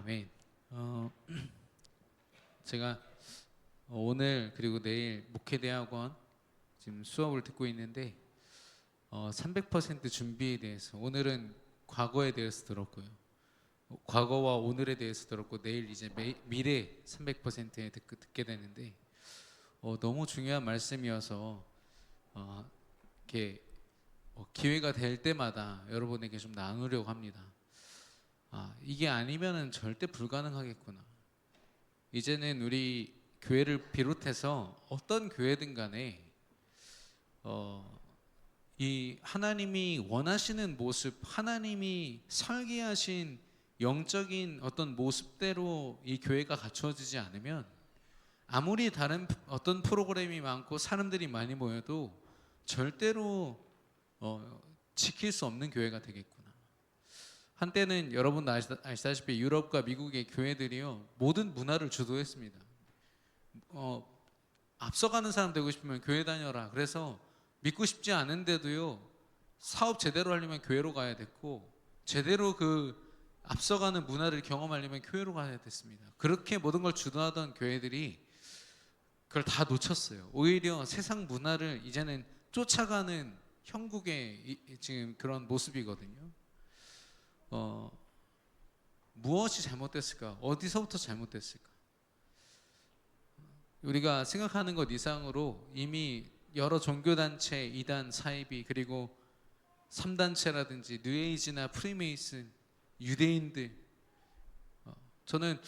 아멘. 제가 오늘 그리고 내일 목회대학원 지금 수업을 듣고 있는데 300% 준비에 대해서 오늘은 과거에 대해서 들었고요. 과거와 오늘에 대해서 들었고 내일 이제 미래 300%에 듣게 되는데 너무 중요한 말씀이어서 이렇게 기회가 될 때마다 여러분에게 좀 나누려고 합니다. 이게 아니면은 절대 불가능하겠구나. 이제는 우리 교회를 비롯해서 어떤 교회든 간에 이 하나님이 원하시는 모습, 하나님이 설계하신 영적인 어떤 모습대로 이 교회가 갖추어지지 않으면 아무리 다른 어떤 프로그램이 많고 사람들이 많이 모여도 절대로 지킬 수 없는 교회가 되겠구나. 한때는 여러분도 아시다시피 유럽과 미국의 교회들이요 모든 문화를 주도했습니다. 앞서가는 사람 되고 싶으면 교회 다녀라. 그래서 믿고 싶지 않은데도요 사업 제대로 하려면 교회로 가야 됐고, 제대로 그 앞서가는 문화를 경험하려면 교회로 가야 됐습니다. 그렇게 모든 걸 주도하던 교회들이 그걸 다 놓쳤어요. 오히려 세상 문화를 이제는 쫓아가는 형국의 지금 그런 모습이거든요. 무엇이 잘못됐을까? 어디서부터 잘못됐을까? 우리가 생각하는 것 이상으로 이미 여러 종교단체, 이단, 사이비, 그리고 3단체라든지 뉴에이지나 프리메이슨, 유대인들, 저는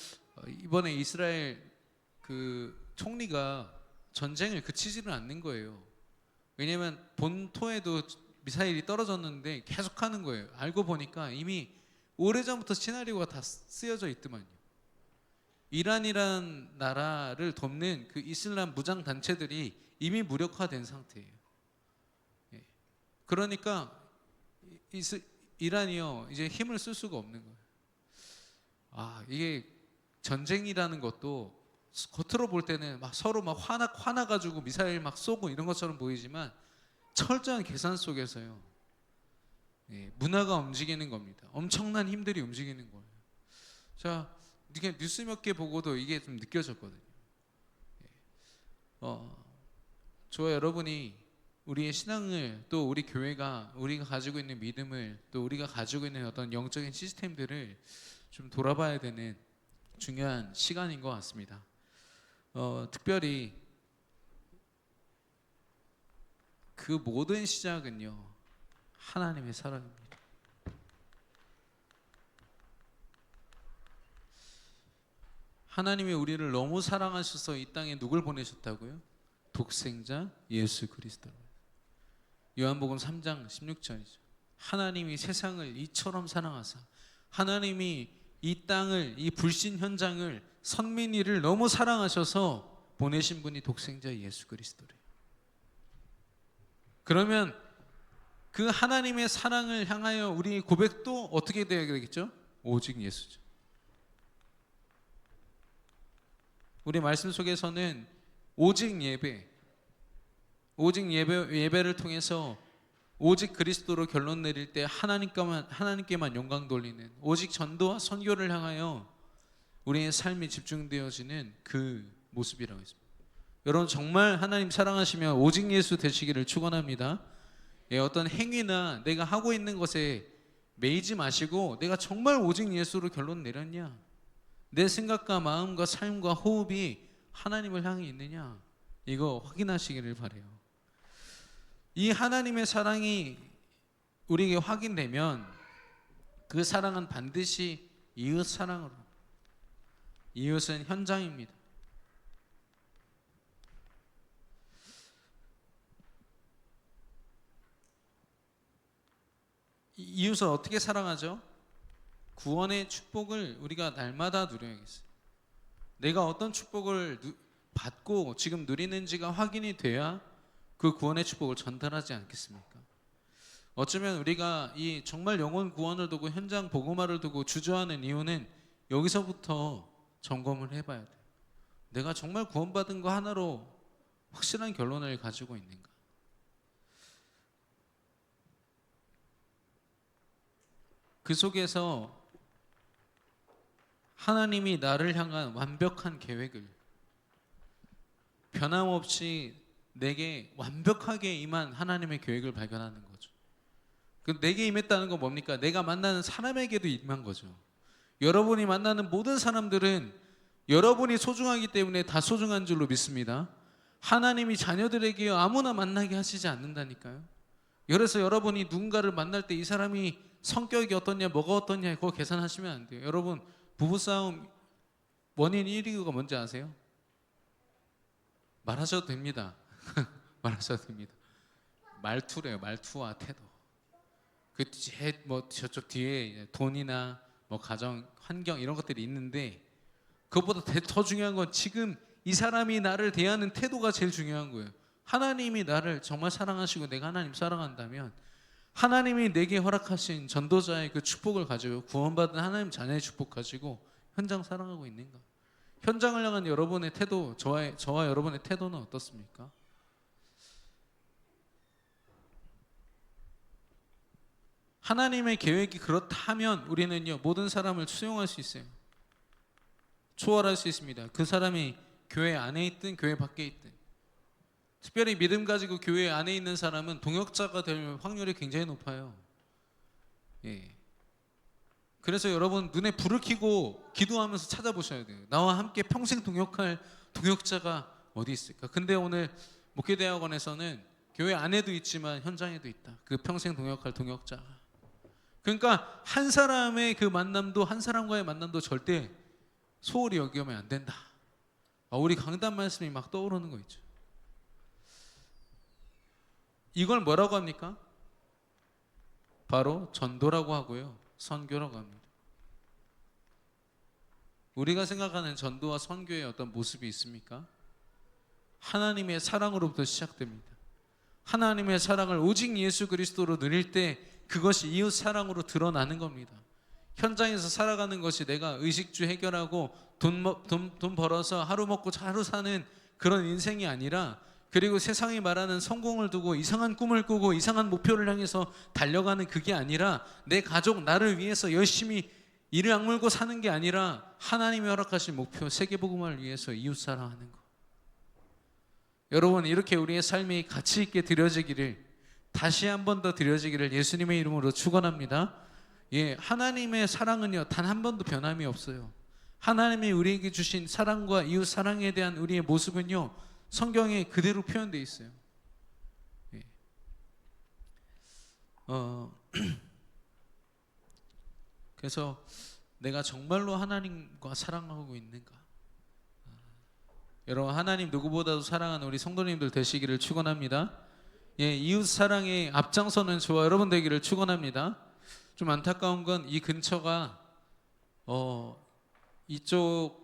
이번에 이스라엘 그 총리가 전쟁을 그치지는 않는 거예요. 왜냐하면 본토에도 미사일이 떨어졌는데 계속 하는 거예요. 알고 보니까 이미 오래전부터 시나리오가 다 쓰여져 있더만요. 이란이란 나라를 돕는 그 이슬람 무장 단체들이 이미 무력화된 상태예요. 그러니까 이란이요 이제 힘을 쓸 수가 없는 거예요. 이게 전쟁이라는 것도 겉으로 볼 때는 막 서로 막 화나가지고 미사일 막 쏘고 이런 것처럼 보이지만 철저한 계산 속에서요 문화가 움직이는 겁니다. 엄청난 힘들이 움직이는 거예요. 자, 이게 뉴스 몇 개 보고도 이게 좀 느껴졌거든요. 저와 여러분이 우리의 신앙을, 또 우리 교회가 우리가 가지고 있는 믿음을, 또 우리가 가지고 있는 어떤 영적인 시스템들을 좀 돌아봐야 되는 중요한 시간인 것 같습니다. 특별히 그 모든 시작은요 하나님의 사랑입니다. 하나님이 우리를 너무 사랑하셔서 이 땅에 누굴 보내셨다고요? 독생자 예수 그리스도를. 요한복음 3장 16절이죠. 하나님이 세상을 이처럼 사랑하사, 하나님이 이 땅을, 이 불신 현장을, 선민이를 너무 사랑하셔서 보내신 분이 독생자 예수 그리스도래요. 그러면 그 하나님의 사랑을 향하여 우리 고백도 어떻게 되어야 되겠죠? 오직 예수죠. 우리 말씀 속에서는 오직 예배를 통해서 오직 그리스도로 결론 내릴 때 하나님께만 영광 돌리는, 오직 전도와 선교를 향하여 우리의 삶이 집중되어지는 그 모습이라고 했습니다. 여러분 정말 하나님 사랑하시면 오직 예수 되시기를 축원합니다. 어떤 행위나 내가 하고 있는 것에 매이지 마시고 내가 정말 오직 예수로 결론 내렸냐, 내 생각과 마음과 삶과 호흡이 하나님을 향해 있느냐, 이거 확인하시기를 바라요. 이 하나님의 사랑이 우리에게 확인되면 그 사랑은 반드시 이웃 사랑으로, 이웃은 현장입니다. 이웃을 어떻게 사랑하죠? 구원의 축복을 우리가 날마다 누려야겠어요. 내가 어떤 축복을 받고 지금 누리는지가 확인이 돼야 그 구원의 축복을 전달하지 않겠습니까? 어쩌면 우리가 이 정말 영혼 구원을 두고 현장 복음화를 두고 주저하는 이유는 여기서부터 점검을 해봐야 돼요. 내가 정말 구원받은 거 하나로 확실한 결론을 가지고 있는가? 그 속에서 하나님이 나를 향한 완벽한 계획을 변함없이 내게 완벽하게 임한 하나님의 계획을 발견하는 거죠. 그 내게 임했다는 건 뭡니까? 내가 만나는 사람에게도 임한 거죠. 여러분이 만나는 모든 사람들은 여러분이 소중하기 때문에 다 소중한 줄로 믿습니다. 하나님이 자녀들에게 아무나 만나게 하시지 않는다니까요. 그래서 여러분이 누군가를 만날 때 이 사람이 성격이 어떻냐, 뭐가 어떻냐 그거 계산하시면 안 돼요. 여러분 부부싸움 원인 1위가 뭔지 아세요? 말하셔도 됩니다. 말하셔도 됩니다. 말투래요. 말투와 태도. 뭐 저쪽 뒤에 돈이나 뭐 가정, 환경 이런 것들이 있는데 그것보다 더 중요한 건 지금 이 사람이 나를 대하는 태도가 제일 중요한 거예요. 하나님이 나를 정말 사랑하시고 내가 하나님 사랑한다면 하나님이 내게 허락하신 전도자의 그 축복을 가지고 구원받은 하나님 자녀의 축복 가지고 현장 사랑하고 있는가? 현장을 향한 여러분의 태도, 저와 여러분의 태도는 어떻습니까? 하나님의 계획이 그렇다면 우리는요 모든 사람을 수용할 수 있어요. 초월할 수 있습니다. 그 사람이 교회 안에 있든 교회 밖에 있든. 특별히 믿음 가지고 교회 안에 있는 사람은 동역자가 될 확률이 굉장히 높아요. 예. 그래서 여러분 눈에 불을 켜고 기도하면서 찾아보셔야 돼요. 나와 함께 평생 동역할 동역자가 어디 있을까? 근데 오늘 목회대학원에서는 교회 안에도 있지만 현장에도 있다. 그 평생 동역할 동역자가. 그러니까 한 사람의 그 만남도 한 사람과의 만남도 절대 소홀히 여기면 안 된다. 우리 강단 말씀이 막 떠오르는 거 있죠. 이걸 뭐라고 합니까? 바로 전도라고 하고요. 선교라고 합니다. 우리가 생각하는 전도와 선교의 어떤 모습이 있습니까? 하나님의 사랑으로부터 시작됩니다. 하나님의 사랑을 오직 예수 그리스도로 누릴 때 그것이 이웃 사랑으로 드러나는 겁니다. 현장에서 살아가는 것이 내가 의식주 해결하고 돈 벌어서 하루 먹고 하루 사는 그런 인생이 아니라, 그리고 세상이 말하는 성공을 두고 이상한 꿈을 꾸고 이상한 목표를 향해서 달려가는 그게 아니라, 내 가족 나를 위해서 열심히 이를 악물고 사는 게 아니라 하나님이 허락하신 목표 세계복음화를 위해서 이웃 사랑하는 거. 여러분 이렇게 우리의 삶이 가치 있게 드려지기를, 다시 한 번 더 드려지기를 예수님의 이름으로 축원합니다. 예, 하나님의 사랑은요 단 한 번도 변함이 없어요. 하나님이 우리에게 주신 사랑과 이웃 사랑에 대한 우리의 모습은요 성경에 그대로 표현되어 있어요. 예. 그래서 내가 정말로 하나님과 사랑하고 있는가? 여러분 하나님 누구보다도 사랑하는 우리 성도님들 되시기를 축원합니다. 예, 이웃 사랑에 앞장서는 저와 여러분 되기를 축원합니다. 좀 안타까운 건 이 근처가 이쪽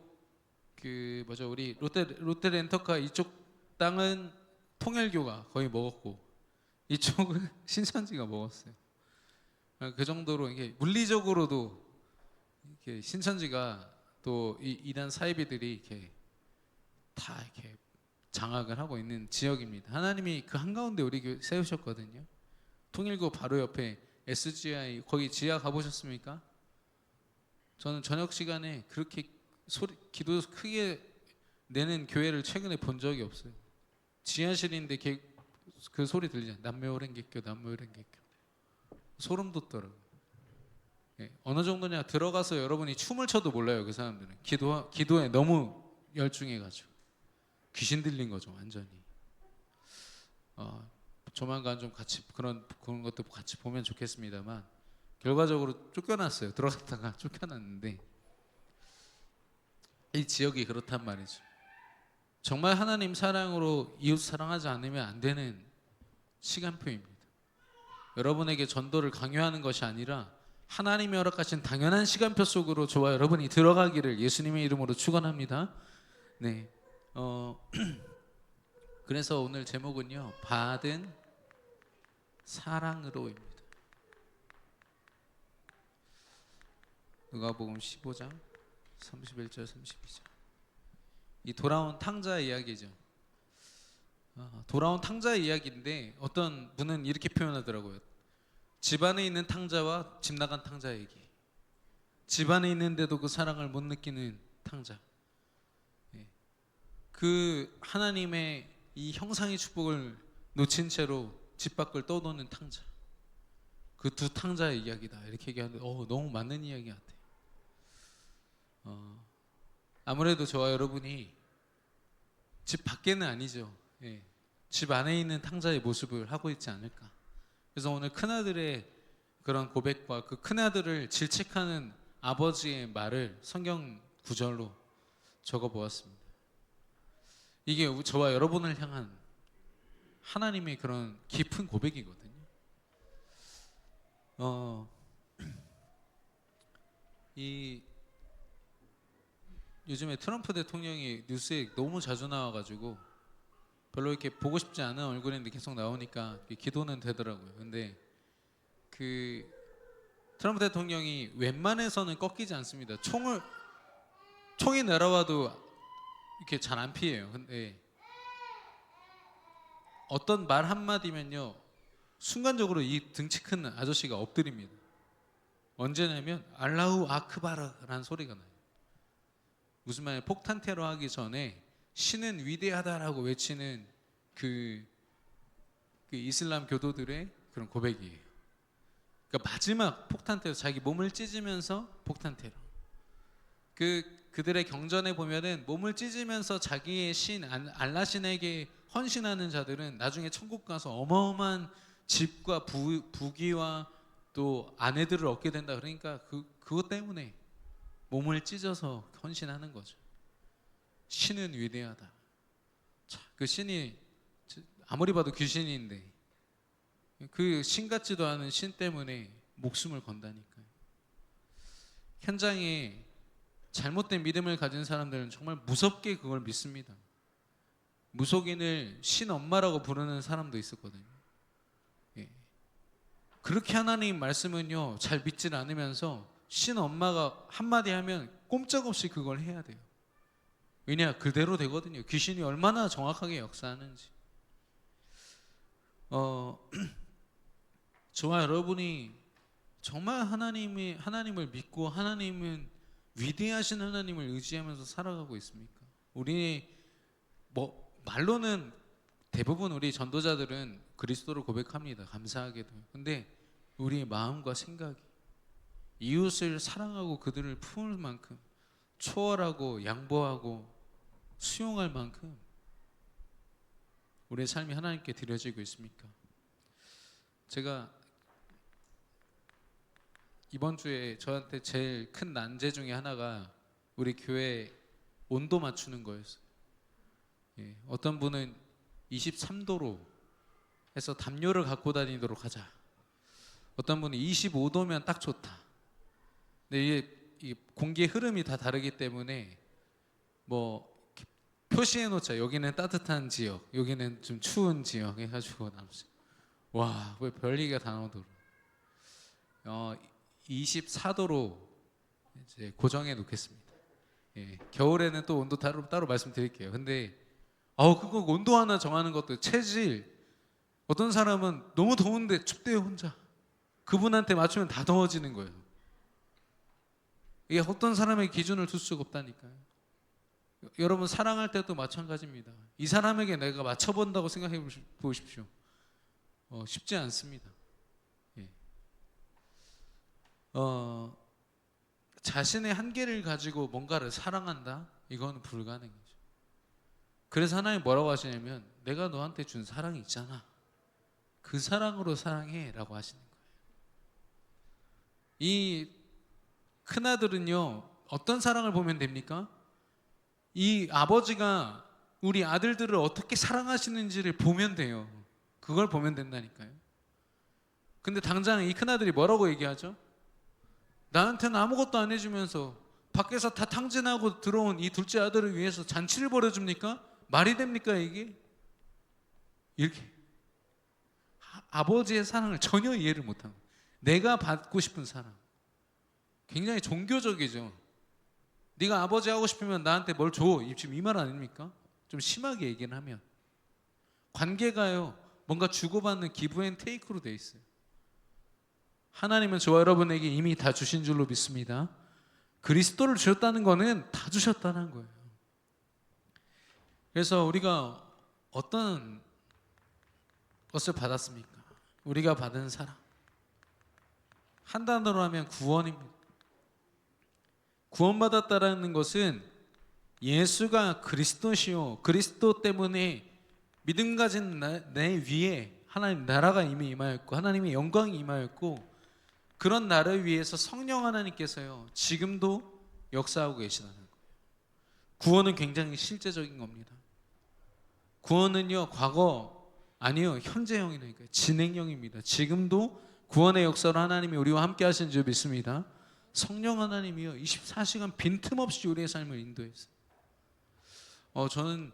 우리 롯데 렌터카 이쪽 땅은 통일교가 거의 먹었고 이쪽은 신천지가 먹었어요. 그 정도로 이게 물리적으로도 이렇게 신천지가 또 이단 사이비들이 이렇게 다 이렇게 장악을 하고 있는 지역입니다. 하나님이 그 한가운데 우리 교회 세우셨거든요. 통일교 바로 옆에 SGI 거기 지하 가보셨습니까? 저는 저녁 시간에 그렇게 기도 크게 내는 교회를 최근에 본 적이 없어요. 지하실인데 그 소리 들리잖아요. 남묘오랭개교 남묘오랭개교. 소름 돋더라고요. 예, 어느 정도냐 들어가서 여러분이 춤을 춰도 몰라요. 그 사람들은 기도에 너무 열중해가지고 귀신 들린 거죠 완전히. 조만간 좀 같이 그런 것도 같이 보면 좋겠습니다만 결과적으로 쫓겨났어요. 들어갔다가 쫓겨났는데 이 지역이 그렇단 말이죠. 정말 하나님 사랑으로 이웃 사랑하지 않으면 안 되는 시간표입니다. 여러분에게 전도를 강요하는 것이 아니라 하나님이 허락하신 당연한 시간표 속으로 저와 여러분이 들어가기를 예수님의 이름으로 축원합니다. 네. 그래서 오늘 제목은요 받은 사랑으로입니다. 누가복음 15장 31절 32절. 이 돌아온 탕자의 이야기죠. 돌아온 탕자의 이야기인데 어떤 분은 이렇게 표현하더라고요. 집 안에 있는 탕자와 집 나간 탕자 얘기. 집 안에 있는데도 그 사랑을 못 느끼는 탕자. 예. 그 하나님의 이 형상의 축복을 놓친 채로 집 밖을 떠도는 탕자. 그 두 탕자의 이야기다 이렇게 얘기하는데 너무 맞는 이야기 같아요. 아무래도 저와 여러분이 집 밖에는 아니죠. 예. 집 안에 있는 탕자의 모습을 하고 있지 않을까. 그래서 오늘 큰아들의 그런 고백과 그 큰아들을 질책하는 아버지의 말을 성경 구절로 적어 보았습니다. 이게 저와 여러분을 향한 하나님의 그런 깊은 고백이거든요. 이 요즘에 트럼프 대통령이 뉴스에 너무 자주 나와가지고 별로 이렇게 보고 싶지 않은 얼굴인데 계속 나오니까 기도는 되더라고요. 근데 그 트럼프 대통령이 웬만해서는 꺾이지 않습니다. 총이 날아와도 이렇게 잘 안 피해요. 근데 어떤 말 한마디면요 순간적으로 이 등치 큰 아저씨가 엎드립니다. 언제냐면 알라후 아크바르라는 소리가 나요. 무슨 말이냐, 폭탄 테러 하기 전에 신은 위대하다라고 외치는 그 이슬람 교도들의 그런 고백이에요. 그러니까 마지막 폭탄 테러, 자기 몸을 찢으면서 폭탄 테러. 그들의 경전에 보면은 몸을 찢으면서 자기의 신 알라 신에게 헌신하는 자들은 나중에 천국 가서 어마어마한 집과 부귀와 또 아내들을 얻게 된다. 그러니까 그것 때문에 몸을 찢어서 헌신하는 거죠. 신은 위대하다. 자, 그 신이 아무리 봐도 귀신인데 그 신 같지도 않은 신 때문에 목숨을 건다니까요. 현장에 잘못된 믿음을 가진 사람들은 정말 무섭게 그걸 믿습니다. 무속인을 신 엄마라고 부르는 사람도 있었거든요. 예. 그렇게 하나님 말씀은요 잘 믿질 않으면서 신 엄마가 한마디 하면 꼼짝없이 그걸 해야 돼요. 왜냐, 그대로 되거든요. 귀신이 얼마나 정확하게 역사하는지. 저와 여러분이 정말 하나님을 믿고 하나님은 위대하신 하나님을 의지하면서 살아가고 있습니까? 우리 말로는 대부분 우리 전도자들은 그리스도를 고백합니다. 감사하게도. 근데 우리의 마음과 생각이 이웃을 사랑하고 그들을 품을 만큼 초월하고 양보하고 수용할 만큼 우리의 삶이 하나님께 드려지고 있습니까? 제가 이번 주에 저한테 제일 큰 난제 중에 하나가 우리 교회 온도 맞추는 거였어요. 예, 어떤 분은 23도로 해서 담요를 갖고 다니도록 하자. 어떤 분은 25도면 딱 좋다. 근데 이 공기의 흐름이 다 다르기 때문에 뭐 표시해 놓자. 여기는 따뜻한 지역, 여기는 좀 추운 지역 해가지고 와, 왜 별리가 다 나오더라. 24도로 이제 고정해 놓겠습니다. 예, 겨울에는 또 온도 따로 말씀드릴게요. 근데 그거 온도 하나 정하는 것도 체질. 어떤 사람은 너무 더운데 춥대요 혼자. 그분한테 맞추면 다 더워지는 거예요. 이게 어떤 사람의 기준을 둘 수가 없다니까요. 여러분 사랑할 때도 마찬가지입니다. 이 사람에게 내가 맞춰본다고 생각해 보십시오. 쉽지 않습니다. 예. 자신의 한계를 가지고 뭔가를 사랑한다? 이거는 불가능이죠. 그래서 하나님 뭐라고 하시냐면 내가 너한테 준 사랑이 있잖아. 그 사랑으로 사랑해 라고 하시는 거예요. 이 큰아들은요 어떤 사랑을 보면 됩니까? 이 아버지가 우리 아들들을 어떻게 사랑하시는지를 보면 돼요. 그걸 보면 된다니까요. 근데 당장 이 큰아들이 뭐라고 얘기하죠? 나한테는 아무것도 안 해주면서 밖에서 다 탕진하고 들어온 이 둘째 아들을 위해서 잔치를 벌여줍니까? 말이 됩니까 이게? 이렇게 아버지의 사랑을 전혀 이해를 못하고 내가 받고 싶은 사랑. 굉장히 종교적이죠. 네가 아버지 하고 싶으면 나한테 뭘 줘. 지금 이 말 아닙니까? 좀 심하게 얘기를 하면 관계가요 뭔가 주고받는 기브 앤 테이크로 돼 있어요. 하나님은 저와 여러분에게 이미 다 주신 줄로 믿습니다. 그리스도를 주셨다는 거는 다 주셨다는 거예요. 그래서 우리가 어떤 것을 받았습니까? 우리가 받은 사랑, 한 단어로 하면 구원입니다. 구원받았다라는 것은 예수가 그리스도시요, 그리스도 때문에 믿음 가진 내 위에 하나님 나라가 이미 임하였고 하나님의 영광이 임하였고, 그런 나를 위해서 성령 하나님께서요 지금도 역사하고 계시다는 거예요. 구원은 굉장히 실제적인 겁니다. 구원은요 과거 아니요 현재형이니까 진행형입니다. 지금도 구원의 역사로 하나님이 우리와 함께 하신 줄 믿습니다. 성령 하나님이요 24시간 빈틈없이 우리의 삶을 인도했어요. 저는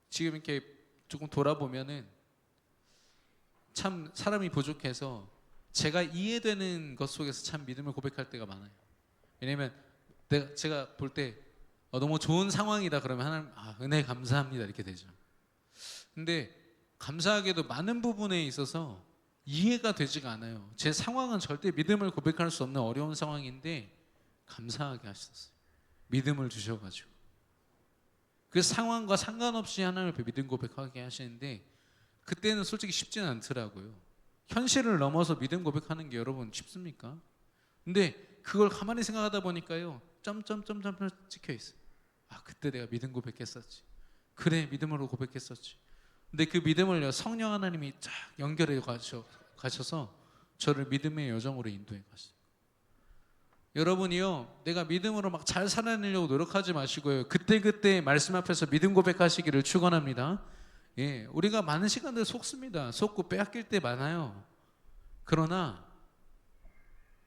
지금 이렇게 조금 돌아보면은 참 사람이 부족해서 제가 이해되는 것 속에서 참 믿음을 고백할 때가 많아요. 왜냐면 제가 볼 때 너무 좋은 상황이다 그러면 하나님 은혜 감사합니다 이렇게 되죠. 근데 감사하게도 많은 부분에 있어서 이해가 되지가 않아요. 제 상황은 절대 믿음을 고백할 수 없는 어려운 상황인데 감사하게 하셨어요. 믿음을 주셔가지고 그 상황과 상관없이 하나님 앞에 믿음 고백하게 하시는데, 그때는 솔직히 쉽지는 않더라고요. 현실을 넘어서 믿음 고백하는 게 여러분 쉽습니까? 근데 그걸 가만히 생각하다 보니까요 점점점점 찍혀 있어요. 그때 내가 믿음 고백했었지. 그래 믿음으로 고백했었지. 근데 그 믿음을요 성령 하나님이 쫙 연결해 가셔서 저를 믿음의 여정으로 인도해 가시죠. 여러분이요 내가 믿음으로 막 잘 살아내려고 노력하지 마시고요, 그때 말씀 앞에서 믿음 고백하시기를 축원합니다. 우리가 많은 시간들 속습니다. 속고 빼앗길 때 많아요. 그러나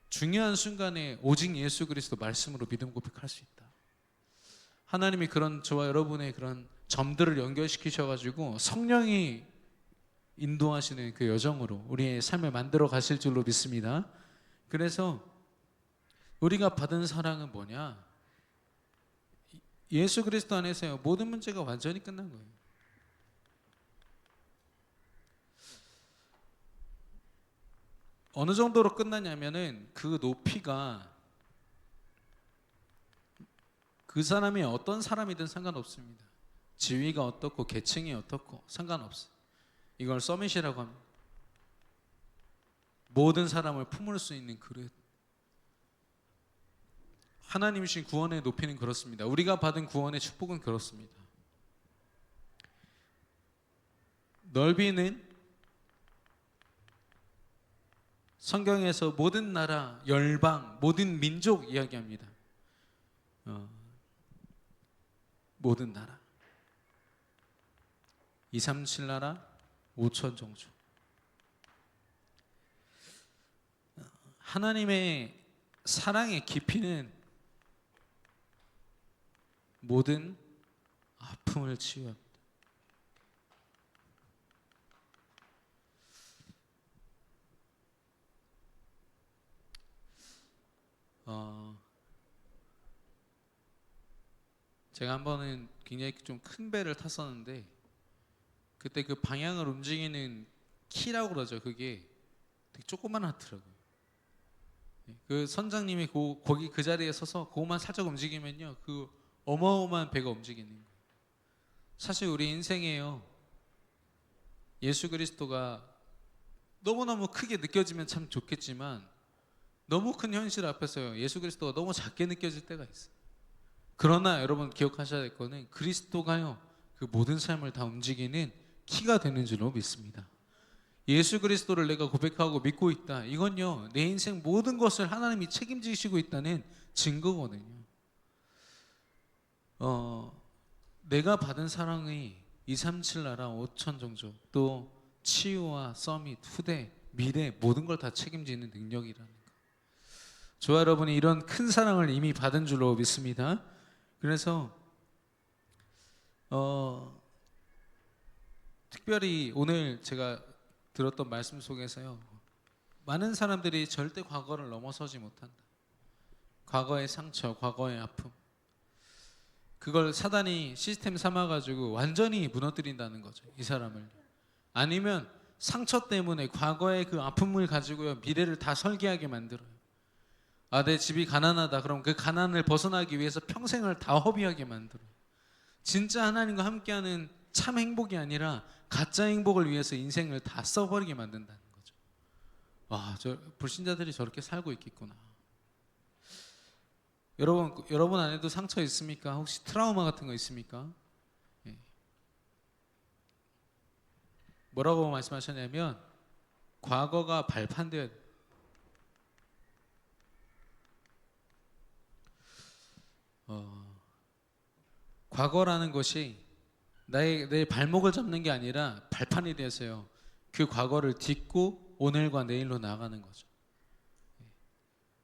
중요한 순간에 오직 예수 그리스도 말씀으로 믿음 고백할 수 있다. 하나님이 그런 저와 여러분의 그런 점들을 연결시키셔가지고 성령이 인도하시는 그 여정으로 우리의 삶을 만들어 가실 줄로 믿습니다. 그래서 우리가 받은 사랑은 뭐냐? 예수 그리스도 안에서요 모든 문제가 완전히 끝난 거예요. 어느 정도로 끝나냐면은 그 높이가 그 사람이 어떤 사람이든 상관없습니다. 지위가 어떻고 계층이 어떻고 상관없어요. 이걸 서밋이라고 합니다. 모든 사람을 품을 수 있는 그릇. 하나님이 주신 구원의 높이는 그렇습니다. 우리가 받은 구원의 축복은 그렇습니다. 넓이는 성경에서 모든 나라, 열방, 모든 민족 이야기합니다. 모든 나라, 237 나라, 5천 종족. 하나님의 사랑의 깊이는 모든 아픔을 치유합니다. 제가 한 번은 굉장히 좀 큰 배를 탔었는데 그때 그 방향을 움직이는 키라고 그러죠. 그게 되게 조그만하더라고요. 그 선장님이 거기 그 자리에 서서 그것만 살짝 움직이면요 그 어마어마한 배가 움직이는 거예요. 사실 우리 인생에요 예수 그리스도가 너무너무 크게 느껴지면 참 좋겠지만 너무 큰 현실 앞에서요 예수 그리스도가 너무 작게 느껴질 때가 있어요. 그러나 여러분 기억하셔야 될 거는 그리스도가요 그 모든 삶을 다 움직이는 키가 되는 줄로 믿습니다. 예수 그리스도를 내가 고백하고 믿고 있다, 이건요 내 인생 모든 것을 하나님이 책임지시고 있다는 증거거든요. 내가 받은 사랑이 237 나라 5천 종족, 또 치유와 서밋, 후대, 미래 모든 걸 다 책임지는 능력이라는 거. 저와 여러분이 이런 큰 사랑을 이미 받은 줄로 믿습니다. 그래서 특별히 오늘 제가 들었던 말씀 속에서요 많은 사람들이 절대 과거를 넘어서지 못한다. 과거의 상처, 과거의 아픔, 그걸 사단이 시스템 삼아가지고 완전히 무너뜨린다는 거죠, 이 사람을. 아니면 상처 때문에 과거의 그 아픔을 가지고요 미래를 다 설계하게 만들어요. 아, 내 집이 가난하다. 그럼 그 가난을 벗어나기 위해서 평생을 다 허비하게 만들어. 진짜 하나님과 함께하는 참 행복이 아니라 가짜 행복을 위해서 인생을 다 써버리게 만든다는 거죠. 와, 저 불신자들이 저렇게 살고 있겠구나. 여러분 안에도 상처 있습니까? 혹시 트라우마 같은 거 있습니까? 예. 뭐라고 말씀하셨냐면 과거가 발판되어야 돼. 과거라는 것이 내 발목을 잡는 게 아니라 발판이 되어서요. 그 과거를 딛고 오늘과 내일로 나아가는 거죠.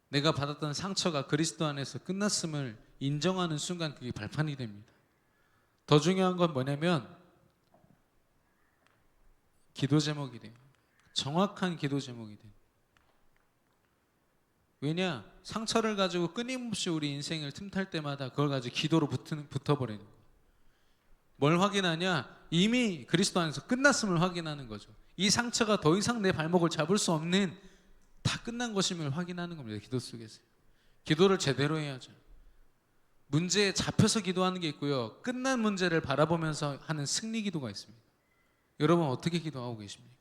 내가 받았던 상처가 그리스도 안에서 끝났음을 인정하는 순간 그게 발판이 됩니다. 더 중요한 건 뭐냐면 기도 제목이 돼요. 정확한 기도 제목이 돼요. 왜냐? 상처를 가지고 끊임없이 우리 인생을 틈탈 때마다 그걸 가지고 기도로 붙어버리는 거예요. 뭘 확인하냐? 이미 그리스도 안에서 끝났음을 확인하는 거죠. 이 상처가 더 이상 내 발목을 잡을 수 없는 다 끝난 것임을 확인하는 겁니다. 기도 속에서. 기도를 제대로 해야죠. 문제에 잡혀서 기도하는 게 있고요. 끝난 문제를 바라보면서 하는 승리 기도가 있습니다. 여러분 어떻게 기도하고 계십니까?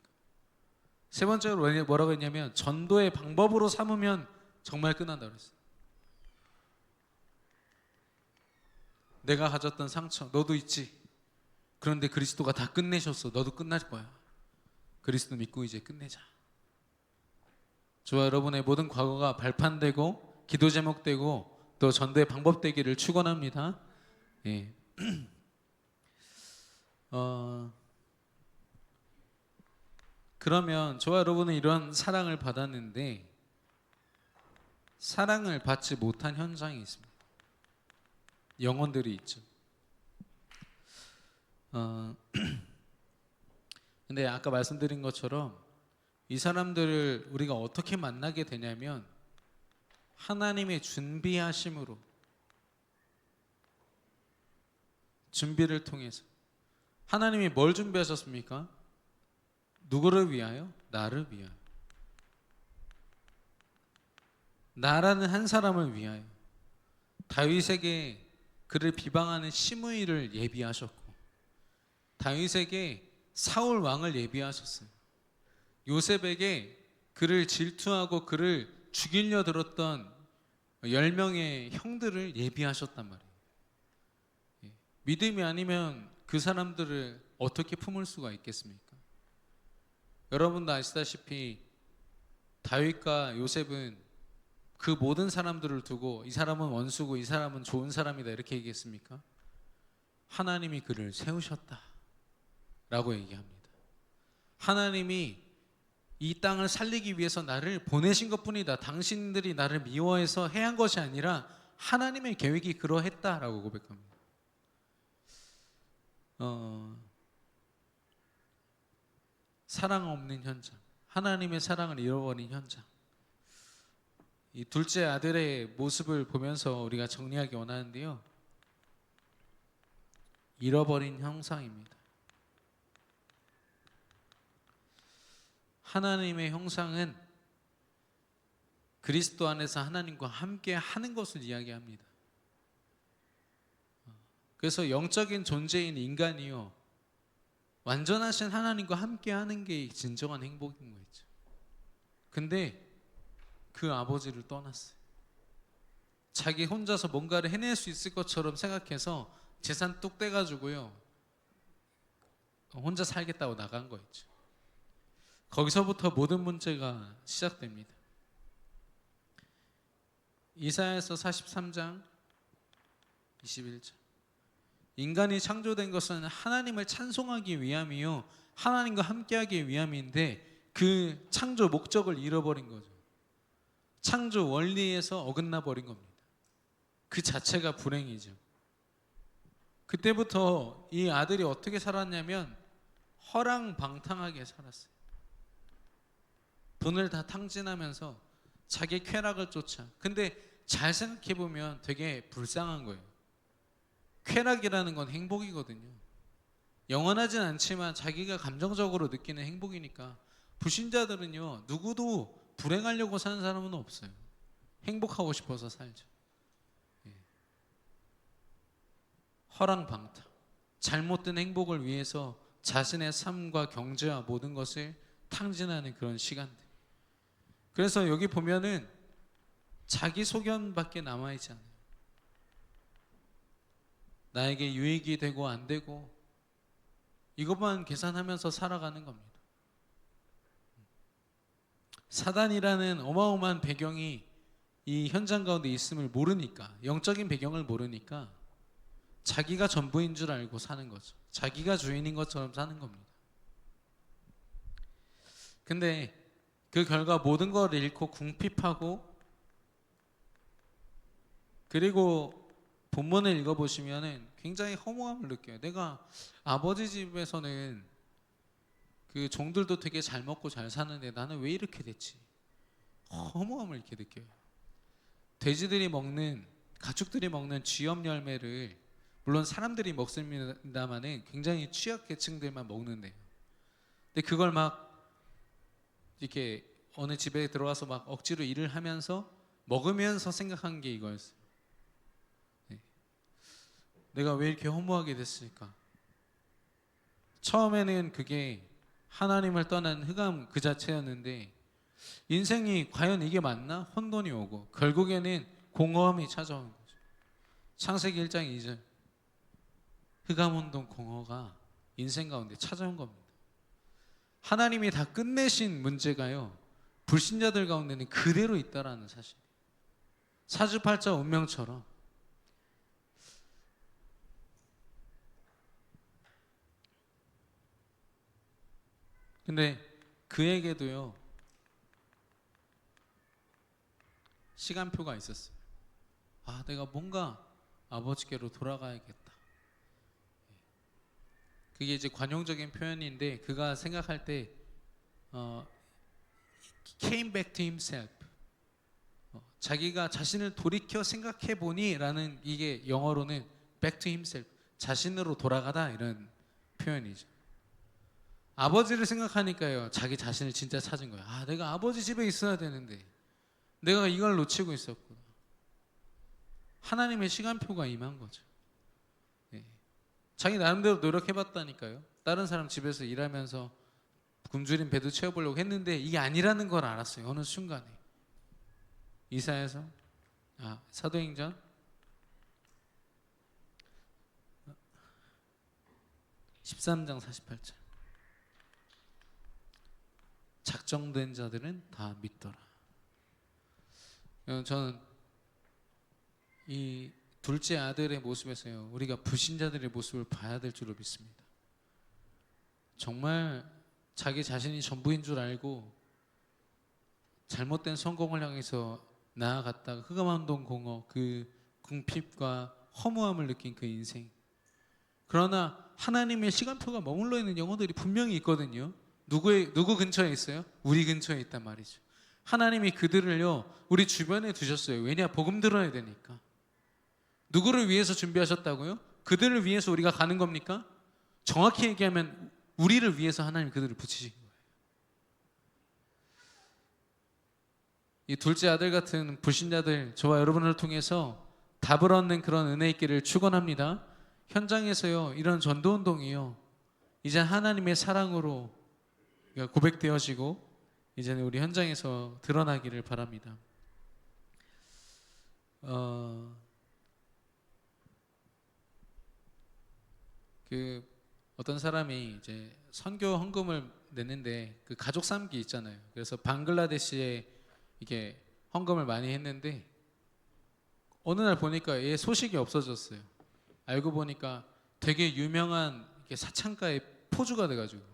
세 번째로 뭐라고 했냐면 전도의 방법으로 삼으면 정말 끝난다고 그랬어요. 내가 가졌던 상처 너도 있지. 그런데 그리스도가 다 끝내셨어. 너도 끝날 거야. 그리스도 믿고 이제 끝내자. 저와 여러분의 모든 과거가 발판되고 기도 제목 되고 또 전도의 방법 되기를 축원합니다. 예. 그러면 저와 여러분은 이런 사랑을 받았는데 사랑을 받지 못한 현장이 있습니다. 영혼들이 있죠. 근데 아까 말씀드린 것처럼 이 사람들을 우리가 어떻게 만나게 되냐면 하나님의 준비하심으로, 준비를 통해서. 하나님이 뭘 준비하셨습니까? 누구를 위하여? 나를 위하여. 나라는 한 사람을 위하여. 다윗에게 그를 비방하는 시므이를 예비하셨고, 다윗에게 사울 왕을 예비하셨어요. 요셉에게 그를 질투하고 그를 죽이려 들었던 10명의 형들을 예비하셨단 말이에요. 믿음이 아니면 그 사람들을 어떻게 품을 수가 있겠습니까? 여러분도 아시다시피 다윗과 요셉은 그 모든 사람들을 두고 이 사람은 원수고 이 사람은 좋은 사람이다 이렇게 얘기했습니까? 하나님이 그를 세우셨다 라고 얘기합니다. 하나님이 이 땅을 살리기 위해서 나를 보내신 것뿐이다. 당신들이 나를 미워해서 해야 한 것이 아니라 하나님의 계획이 그러했다라고 고백합니다. 사랑 없는 현장, 하나님의 사랑을 잃어버린 현장. 이 둘째 아들의 모습을 보면서 우리가 정리하기 원하는데요. 잃어버린 형상입니다. 하나님의 형상은 그리스도 안에서 하나님과 함께 하는 것을 이야기합니다. 그래서 영적인 존재인 인간이요, 완전하신 하나님과 함께 하는 게 진정한 행복인 거죠. 근데 그 아버지를 떠났어요. 자기 혼자서 뭔가를 해낼 수 있을 것처럼 생각해서 재산 뚝 떼가지고요 혼자 살겠다고 나간 거 있죠. 거기서부터 모든 문제가 시작됩니다. 이사야서 43장 21절. 인간이 창조된 것은 하나님을 찬송하기 위함이요 하나님과 함께하기 위함인데 그 창조 목적을 잃어버린 거죠. 창조 원리에서 어긋나 버린 겁니다. 그 자체가 불행이죠. 그때부터 이 아들이 어떻게 살았냐면 허랑방탕하게 살았어요. 돈을 다 탕진하면서 자기 쾌락을 쫓아. 근데 잘 생각해 보면 되게 불쌍한 거예요. 쾌락이라는 건 행복이거든요. 영원하진 않지만 자기가 감정적으로 느끼는 행복이니까. 불신자들은요 누구도 불행하려고 사는 사람은 없어요. 행복하고 싶어서 살죠. 예. 허랑방탕, 잘못된 행복을 위해서 자신의 삶과 경제와 모든 것을 탕진하는 그런 시간들. 그래서 여기 보면은 자기 소견밖에 남아있지 않아요. 나에게 유익이 되고 안 되고 이것만 계산하면서 살아가는 겁니다. 사단이라는 어마어마한 배경이 이 현장 가운데 있음을 모르니까, 영적인 배경을 모르니까 자기가 전부인 줄 알고 사는 거죠. 자기가 주인인 것처럼 사는 겁니다. 근데 그 결과 모든 걸 잃고 궁핍하고, 그리고 본문을 읽어보시면은 굉장히 허무함을 느껴요. 내가 아버지 집에서는 그 종들도 되게 잘 먹고 잘 사는데 나는 왜 이렇게 됐지? 허무함을 이렇게 느껴요. 돼지들이 먹는, 가축들이 먹는 쥐염 열매를 물론 사람들이 먹습니다만은 굉장히 취약계층들만 먹는데요. 근데 그걸 막 이렇게 어느 집에 들어와서 막 억지로 일을 하면서 먹으면서 생각한 게 이거였어요. 네. 내가 왜 이렇게 허무하게 됐을까? 처음에는 그게 하나님을 떠난 흑암 그 자체였는데, 인생이 과연 이게 맞나? 혼돈이 오고 결국에는 공허함이 찾아오는 거죠. 창세기 1장 2절, 흑암 혼돈 공허가 인생 가운데 찾아온 겁니다. 하나님이 다 끝내신 문제가요, 불신자들 가운데는 그대로 있다라는 사실. 사주팔자 운명처럼. 근데 그에게도요 시간표가 있었어요. 아, 내가 뭔가 아버지께로 돌아가야겠다. 그게 이제 관용적인 표현인데, 그가 생각할 때 came back to himself, 자기가 자신을 돌이켜 생각해 보니라는, 이게 영어로는 back to himself, 자신으로 돌아가다, 이런 표현이죠. 아버지를 생각하니까요 자기 자신을 진짜 찾은 거예요. 아, 내가 아버지 집에 있어야 되는데 내가 이걸 놓치고 있었구나. 하나님의 시간표가 임한 거죠. 네. 자기 나름대로 노력해봤다니까요. 다른 사람 집에서 일하면서 굶주린 배도 채워보려고 했는데 이게 아니라는 걸 알았어요. 어느 순간에. 이사야서, 사도행전 13장 48절. 작정된 자들은 다 믿더라. 저는 이 둘째 아들의 모습에서요 우리가 불신자들의 모습을 봐야 될 줄로 믿습니다. 정말 자기 자신이 전부인 줄 알고 잘못된 성공을 향해서 나아갔다가 흑암한동 공허, 그 궁핍과 허무함을 느낀 그 인생. 그러나 하나님의 시간표가 머물러 있는 영혼들이 분명히 있거든요. 누구 근처에 있어요? 우리 근처에 있단 말이죠. 하나님이 그들을요 우리 주변에 두셨어요. 왜냐? 복음 들어야 되니까. 누구를 위해서 준비하셨다고요? 그들을 위해서 우리가 가는 겁니까? 정확히 얘기하면 우리를 위해서 하나님 그들을 붙이신 거예요. 이 둘째 아들 같은 불신자들, 저와 여러분을 통해서 답을 얻는 그런 은혜 있기를 축원합니다. 현장에서요 이런 전도운동이요 이제 하나님의 사랑으로 고백되어지고 이제는 우리 현장에서 드러나기를 바랍니다. 어떤 사람이 이제 선교 헌금을 냈는데 그 가족 삶기 있잖아요. 그래서 방글라데시에 이게 헌금을 많이 했는데 어느 날 보니까 얘 소식이 없어졌어요. 알고 보니까 되게 유명한 사창가의 포주가 돼가지고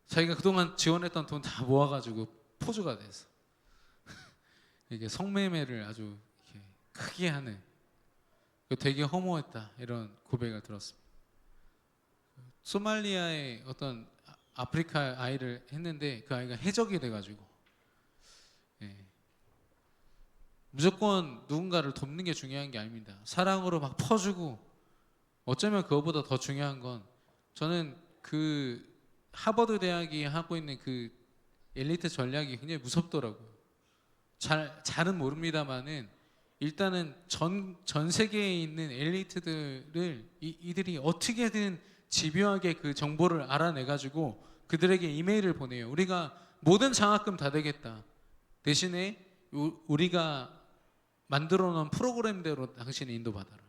자기가 그동안 지원했던 돈 다 모아가지고 포주가 돼서 이게 성매매를 아주 이렇게 크게 하는, 되게 허무했다, 이런 고백을 들었습니다. 소말리아의 어떤 아프리카 아이를 했는데 그 아이가 해적이 돼가지고 무조건 누군가를 돕는 게 중요한 게 아닙니다. 사랑으로 막 퍼주고, 어쩌면 그거보다 더 중요한 건, 저는 그 하버드 대학이 하고 있는 그 엘리트 전략이 굉장히 무섭더라고요. 잘은 모릅니다만은 일단은 전 세계에 있는 엘리트들을 이들이 어떻게든 집요하게 그 정보를 알아내 가지고 그들에게 이메일을 보내요. 우리가 모든 장학금 다 되겠다. 대신에 우리가 만들어 놓은 프로그램대로 당신이 인도받아라.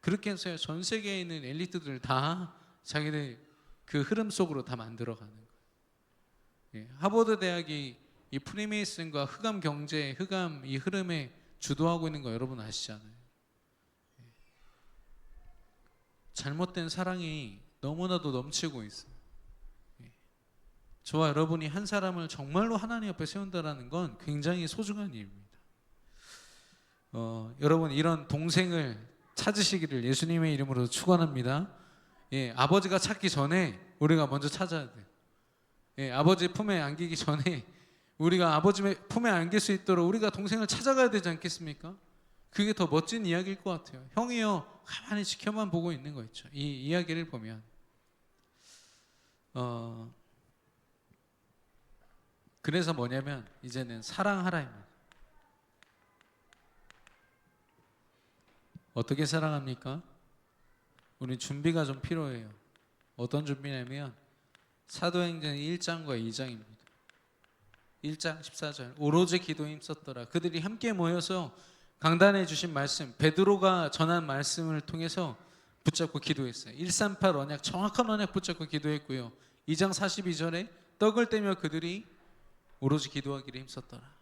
그렇게 해서 전 세계에 있는 엘리트들 다 자기들 그 흐름 속으로 다 만들어가는 거예요. 예, 하버드 대학이 이 프리메이슨과 흑암 경제, 흑암 이 흐름에 주도하고 있는 거 여러분 아시잖아요. 예, 잘못된 사랑이 너무나도 넘치고 있어요. 예, 저와 여러분이 한 사람을 정말로 하나님 앞에 세운다라는 건 굉장히 소중한 일입니다. 여러분 이런 동생을 찾으시기를 예수님의 이름으로 축원합니다. 예, 아버지가 찾기 전에 우리가 먼저 찾아야 돼요. 예, 아버지 품에 안기기 전에 우리가 아버지 품에 안길 수 있도록 우리가 동생을 찾아가야 되지 않겠습니까? 그게 더 멋진 이야기일 것 같아요. 형이요 가만히 지켜만 보고 있는 거 있죠. 이 이야기를 보면 그래서 뭐냐면 이제는 사랑하라입니다. 어떻게 사랑합니까? 우리 준비가 좀 필요해요. 어떤 준비냐면 사도행전 1장과 2장입니다. 1장 14절 오로지 기도에 힘썼더라. 그들이 함께 모여서 강단해 주신 말씀, 베드로가 전한 말씀을 통해서 붙잡고 기도했어요. 138 언약, 정확한 언약 붙잡고 기도했고요. 2장 42절에 떡을 떼며 그들이 오로지 기도하기를 힘썼더라.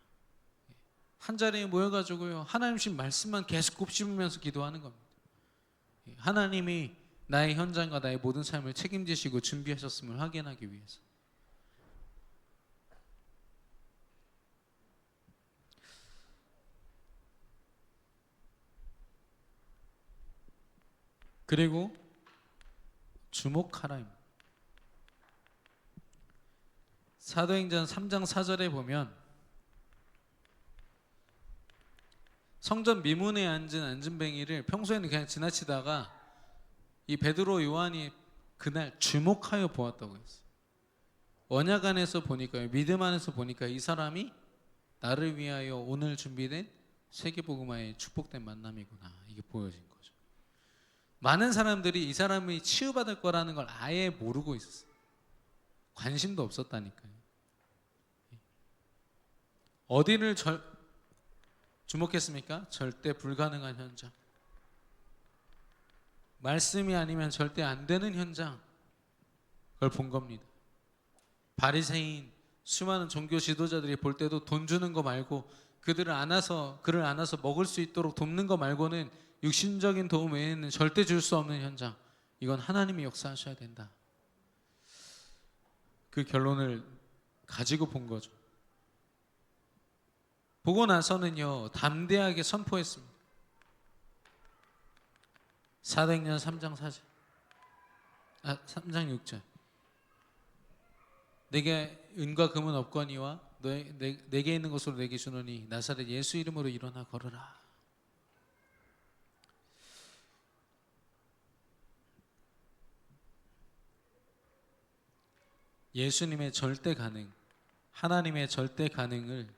한 자리에 모여가지고요 하나님 주신 말씀만 계속 곱씹으면서 기도하는 겁니다. 하나님이 나의 현장과 나의 모든 삶을 책임지시고 준비하셨음을 확인하기 위해서. 그리고 주목하라입니다. 사도행전 3장 4절에 보면 성전 미문에 앉은 안진뱅이를 평소에는 그냥 지나치다가 이 베드로 요한이 그날 주목하여 보았다고 했어요. 언약 안에서 보니까요, 믿음 안에서 보니까 이 사람이 나를 위하여 오늘 준비된 세계복음화의 축복된 만남이구나, 이게 보여진 거죠. 많은 사람들이 이 사람이 치유받을 거라는 걸 아예 모르고 있었어요. 관심도 없었다니까요. 어디를 주목했습니까? 절대 불가능한 현장. 말씀이 아니면 절대 안 되는 현장. 그걸 본 겁니다. 바리새인 수많은 종교 지도자들이 볼 때도 돈 주는 거 말고 그를 안아서 먹을 수 있도록 돕는 거 말고는 육신적인 도움 외에는 절대 줄 수 없는 현장. 이건 하나님이 역사하셔야 된다. 그 결론을 가지고 본 거죠. 보고 나서는요 담대하게 선포했습니다. 사도행전 3장 4절 3장 6절 내게 은과 금은 없거니와 내게 있는 것으로 내게 주노니 나사렛 예수 이름으로 일어나 걸으라. 예수님의 절대 가능, 하나님의 절대 가능을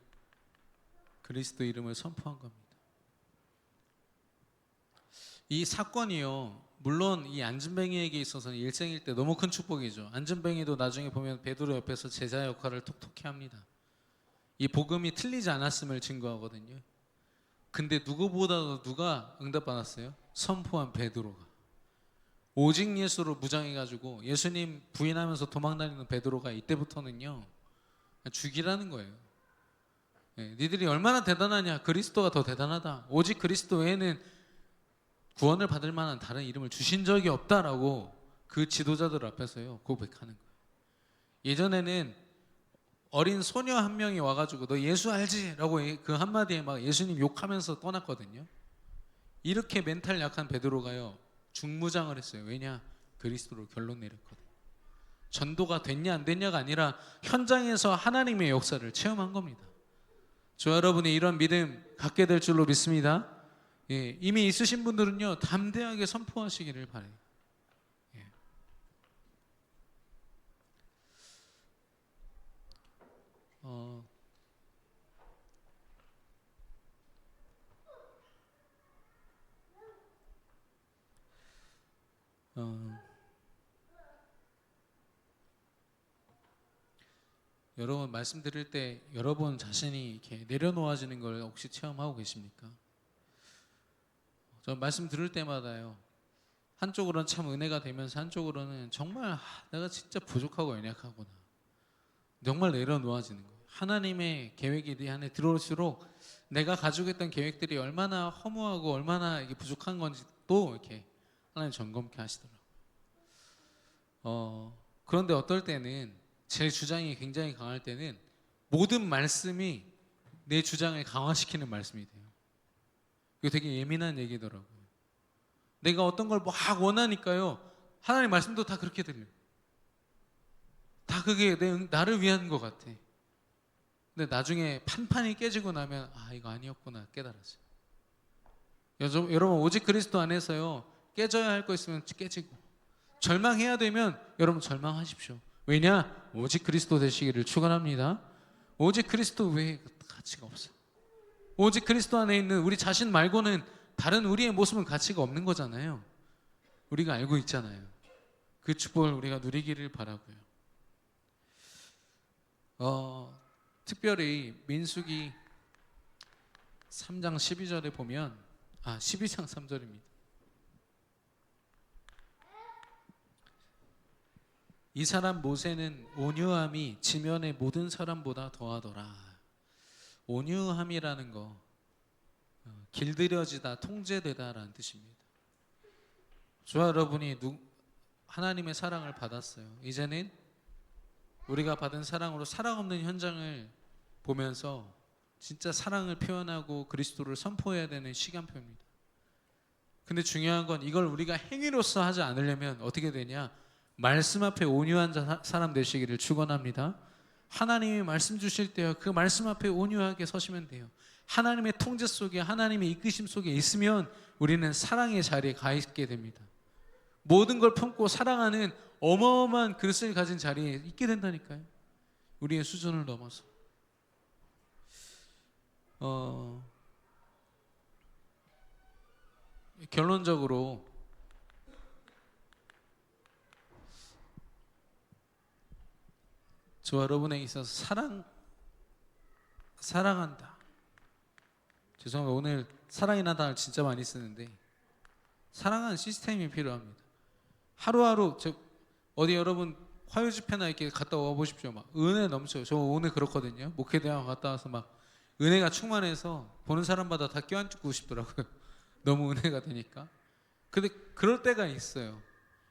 그리스도 이름을 선포한 겁니다. 이 사건이요 물론 이 안진뱅이에게 있어서는 일생일 때 너무 큰 축복이죠. 안진뱅이도 나중에 보면 베드로 옆에서 제자 역할을 톡톡히 합니다. 이 복음이 틀리지 않았음을 증거하거든요. 근데 누구보다도 누가 응답받았어요? 선포한 베드로가. 오직 예수로 무장해가지고 예수님 부인하면서 도망다니는 베드로가 이때부터는요 죽이라는 거예요. 니들이 얼마나 대단하냐, 그리스도가 더 대단하다, 오직 그리스도 외에는 구원을 받을 만한 다른 이름을 주신 적이 없다라고 그 지도자들 앞에서요 고백하는 거예요. 예전에는 어린 소녀 한 명이 와가지고 너 예수 알지? 라고 그 한마디에 막 예수님 욕하면서 떠났거든요. 이렇게 멘탈 약한 베드로가요 중무장을 했어요. 왜냐? 그리스도로 결론 내렸거든요. 전도가 됐냐 안 됐냐가 아니라 현장에서 하나님의 역사를 체험한 겁니다. 저 여러분이 이런 믿음 갖게 될 줄로 믿습니다. 예, 이미 있으신 분들은요 담대하게 선포하시기를 바래요. 예. 어, 여러분 말씀 들을 때 여러분 자신이 이렇게 내려놓아지는 걸 혹시 체험하고 계십니까? 저 말씀 들을 때마다요. 한쪽으로는 참 은혜가 되면서 한쪽으로는 정말 내가 진짜 부족하고 연약하구나. 정말 내려놓아지는 거예요. 하나님의 계획이 내 안에 들어올수록 내가 가지고 있던 계획들이 얼마나 허무하고 얼마나 이게 부족한 건지 또 이렇게 하나님 점검케 하시더라고요. 그런데 어떨 때는 제 주장이 굉장히 강할 때는 모든 말씀이 내 주장을 강화시키는 말씀이 돼요. 이거 되게 예민한 얘기더라고요. 내가 어떤 걸 막 원하니까요. 하나님 말씀도 다 그렇게 들려요. 다 그게 나를 위한 것 같아. 근데 나중에 판판이 깨지고 나면 이거 아니었구나 깨달았어요. 여러분 오직 그리스도 안에서요. 깨져야 할 거 있으면 깨지고 절망해야 되면 여러분 절망하십시오. 왜냐? 오직 그리스도 되시기를 축원합니다. 오직 그리스도 외에 가치가 없어요. 오직 그리스도 안에 있는 우리 자신 말고는 다른 우리의 모습은 가치가 없는 거잖아요. 우리가 알고 있잖아요. 그 축복을 우리가 누리기를 바라고요. 특별히 민수기 3장 12절에 보면 12장 3절입니다. 이 사람 모세는 온유함이 지면의 모든 사람보다 더하더라. 온유함이라는 거 길들여지다, 통제되다라는 뜻입니다. 저와 여러분이 하나님의 사랑을 받았어요. 이제는 우리가 받은 사랑으로 사랑 없는 현장을 보면서 진짜 사랑을 표현하고 그리스도를 선포해야 되는 시간표입니다. 근데 중요한 건 이걸 우리가 행위로서 하지 않으려면 어떻게 되냐? 말씀 앞에 온유한 사람 되시기를 축원합니다. 하나님이 말씀 주실 때요, 그 말씀 앞에 온유하게 서시면 돼요. 하나님의 통제 속에, 하나님의 이끄심 속에 있으면 우리는 사랑의 자리에 가 있게 됩니다. 모든 걸 품고 사랑하는 어마어마한 그릇을 가진 자리에 있게 된다니까요. 우리의 수준을 넘어서. 결론적으로 저와 여러분에게 있어서 사랑한다. 죄송합니다. 오늘 사랑이라는 단어를 진짜 많이 쓰는데 사랑하는 시스템이 필요합니다. 하루하루 어디 여러분 화요 집회나 이렇게 갔다 와 보십시오. 막 은혜 넘쳐요. 저 오늘 그렇거든요. 목회대학 갔다 와서 막 은혜가 충만해서 보는 사람마다 다 껴안고 싶더라고요. 너무 은혜가 되니까. 근데 그럴 때가 있어요.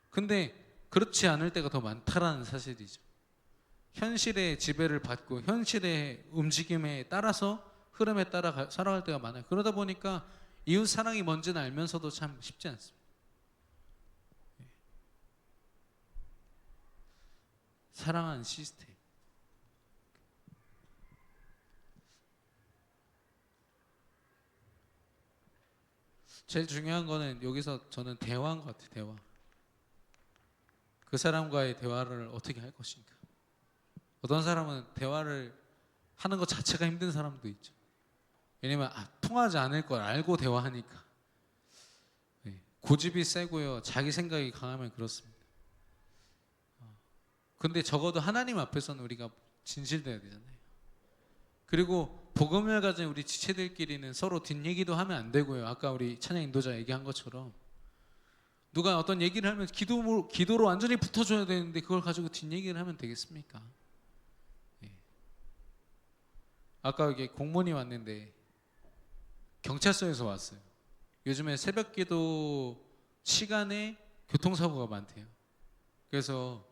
근데 그렇지 않을 때가 더 많다라는 사실이죠. 현실의 지배를 받고 현실의 움직임에 따라서 흐름에 따라 살아갈 때가 많아요. 그러다 보니까 이웃 사랑이 뭔지는 알면서도 참 쉽지 않습니다. 사랑하는 시스템. 제일 중요한 거는 여기서 저는 대화인 것 같아요. 대화. 그 사람과의 대화를 어떻게 할 것인가. 어떤 사람은 대화를 하는 것 자체가 힘든 사람도 있죠. 왜냐면 통하지 않을 걸 알고 대화하니까. 고집이 세고요. 자기 생각이 강하면 그렇습니다. 근데 적어도 하나님 앞에서는 우리가 진실돼야 되잖아요. 그리고 복음을 가진 우리 지체들끼리는 서로 뒷얘기도 하면 안 되고요. 아까 우리 찬양 인도자 얘기한 것처럼 누가 어떤 얘기를 하면 기도로 완전히 붙어줘야 되는데 그걸 가지고 뒷얘기를 하면 되겠습니까? 아까 여기 공무원이 왔는데 경찰서에서 왔어요. 요즘에 새벽 기도 시간에 교통사고가 많대요. 그래서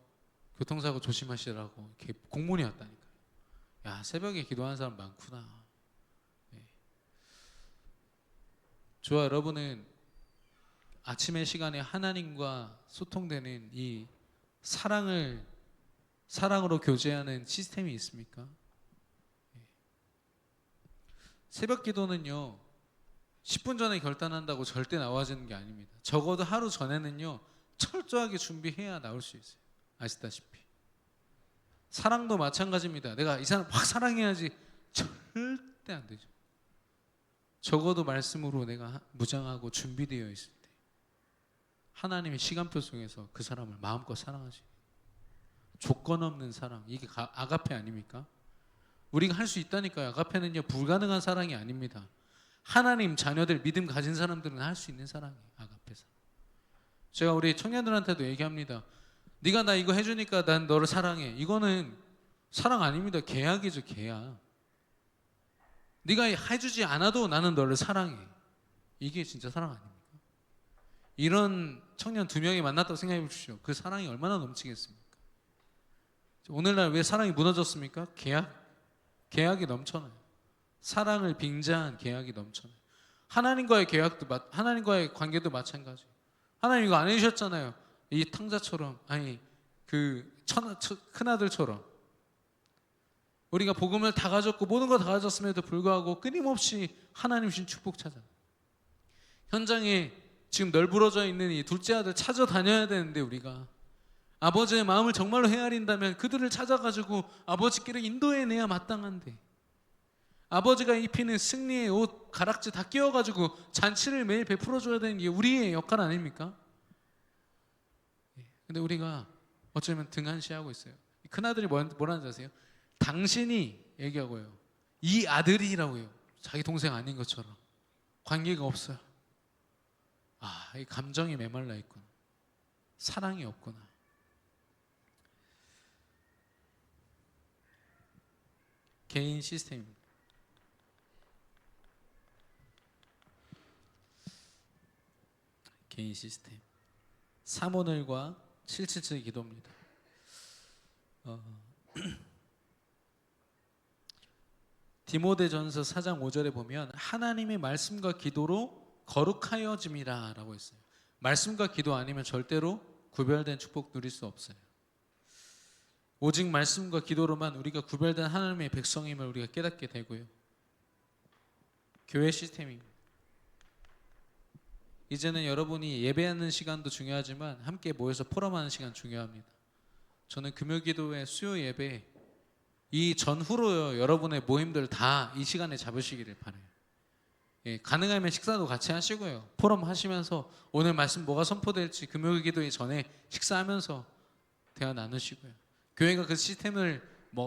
교통사고 조심하시라고 이렇게 공문이 왔다니까요. 야, 새벽에 기도하는 사람 많구나. 저와 여러분은 아침의 시간에 하나님과 소통되는 이 사랑으로 교제하는 시스템이 있습니까? 새벽 기도는요 10분 전에 결단한다고 절대 나와지는 게 아닙니다. 적어도 하루 전에는요 철저하게 준비해야 나올 수 있어요. 아시다시피 사랑도 마찬가지입니다. 내가 이 사람 확 사랑해야지 절대 안 되죠. 적어도 말씀으로 내가 무장하고 준비되어 있을 때 하나님의 시간표 속에서 그 사람을 마음껏 사랑하지. 조건 없는 사랑, 이게 아가페 아닙니까? 우리가 할 수 있다니까요. 아가페는요, 불가능한 사랑이 아닙니다. 하나님 자녀들 믿음 가진 사람들은 할 수 있는 사랑이에요. 아가페 사랑. 제가 우리 청년들한테도 얘기합니다. 네가 나 이거 해주니까 난 너를 사랑해. 이거는 사랑 아닙니다. 계약이죠, 계약. 네가 해주지 않아도 나는 너를 사랑해. 이게 진짜 사랑 아닙니까? 이런 청년 2명이 만났다고 생각해 보십시오. 그 사랑이 얼마나 넘치겠습니까? 오늘날 왜 사랑이 무너졌습니까? 계약이 넘쳐나요. 사랑을 빙자한 계약이 넘쳐나요. 하나님과의 계약도 하나님과의 관계도 마찬가지. 하나님 이거 안 해주셨잖아요. 이 탕자처럼, 아니 그 큰아들처럼 우리가 복음을 다 가졌고 모든 거 다 가졌음에도 불구하고 끊임없이 하나님 주신 축복 찾아. 현장에 지금 널브러져 있는 이 둘째 아들 찾아다녀야 되는데, 우리가 아버지의 마음을 정말로 헤아린다면 그들을 찾아가지고 아버지께를 인도해내야 마땅한데, 아버지가 입히는 승리의 옷 가락지 다 끼워가지고 잔치를 매일 베풀어줘야 되는 게 우리의 역할 아닙니까? 근데 우리가 어쩌면 등한시하고 있어요. 큰아들이 뭐라는지 아세요? 당신이 얘기하고요, 이 아들이라고요. 자기 동생 아닌 것처럼 관계가 없어요. 이 감정이 메말라 있구나. 사랑이 없구나. 개인 시스템입니다. 개인 시스템. 사모늘과 777 기도입니다. 디모데전서 4장 5절에 보면 하나님의 말씀과 기도로 거룩하여짐이라 라고 했어요. 말씀과 기도 아니면 절대로 구별된 축복 누릴 수 없어요. 오직 말씀과 기도로만 우리가 구별된 하나님의 백성임을 우리가 깨닫게 되고요. 교회 시스템입니다. 이제는 여러분이 예배하는 시간도 중요하지만 함께 모여서 포럼하는 시간 중요합니다. 저는 금요기도회 수요 예배 이 전후로 여러분의 모임들 다 이 시간에 잡으시기를 바라요. 가능하면 식사도 같이 하시고요. 포럼 하시면서 오늘 말씀 뭐가 선포될지 금요기도회 전에 식사하면서 대화 나누시고요. 교회가 그 시스템을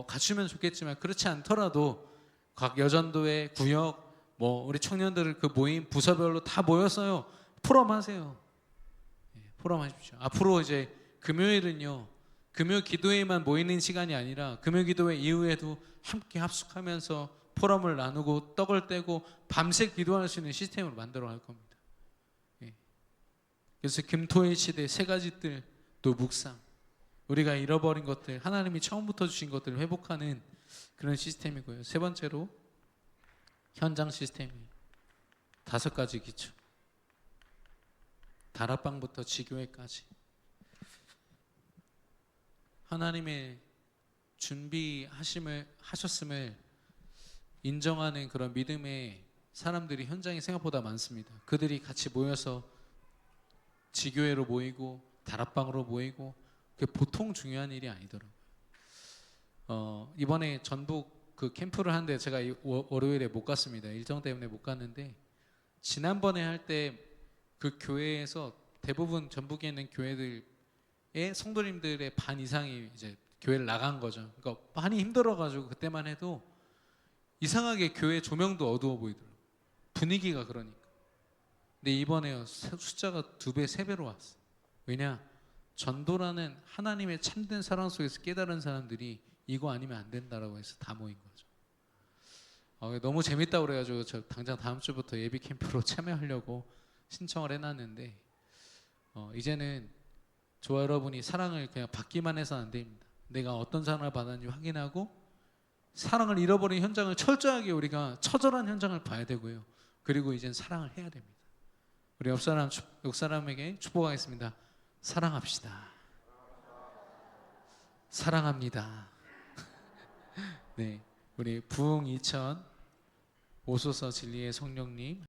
갖추면 좋겠지만 그렇지 않더라도 각 여전도회, 구역, 우리 청년들 그 모임 부서별로 다 모여서요. 포럼 하세요. 포럼 하십시오. 앞으로 이제 금요일은요, 금요 기도회만 모이는 시간이 아니라 금요 기도회 이후에도 함께 합숙하면서 포럼을 나누고 떡을 떼고 밤새 기도할 수 있는 시스템으로 만들어 갈 겁니다. 그래서 금토일 시대 3가지 뜰, 또 묵상, 우리가 잃어버린 것들, 하나님이 처음부터 주신 것들을 회복하는 그런 시스템이고요. 3번째로 현장 시스템이 5가지 기초. 다락방부터 지교회까지 하나님의 하셨음을 인정하는 그런 믿음의 사람들이 현장에 생각보다 많습니다. 그들이 같이 모여서 지교회로 모이고 다락방으로 모이고 그게 보통 중요한 일이 아니더라고요. 이번에 전북 그 캠프를 하는데 제가 월요일에 못 갔습니다. 일정 때문에 못 갔는데, 지난번에 할 때 그 교회에서 대부분 전북에 있는 교회들의 성도님들의 반 이상이 이제 교회를 나간 거죠. 그러니까 많이 힘들어가지고 그때만 해도 이상하게 교회 조명도 어두워 보이더라고요. 분위기가 그러니까. 근데 이번에요, 숫자가 2배, 3배로 왔어. 왜냐? 전도라는 하나님의 참된 사랑 속에서 깨달은 사람들이 이거 아니면 안 된다라고 해서 다 모인 거죠. 너무 재밌다고 그래가지고 저 당장 다음 주부터 예비 캠프로 참여하려고 신청을 해놨는데, 이제는 저와 여러분이 사랑을 그냥 받기만 해서는 안 됩니다. 내가 어떤 사랑을 받았는지 확인하고 사랑을 잃어버린 현장을 철저하게 우리가 처절한 현장을 봐야 되고요. 그리고 이젠 사랑을 해야 됩니다. 우리 옆 사람에게 축복하겠습니다. 사랑합시다. 사랑합니다. 네, 우리 부흥 2000 오소서 진리의 성령님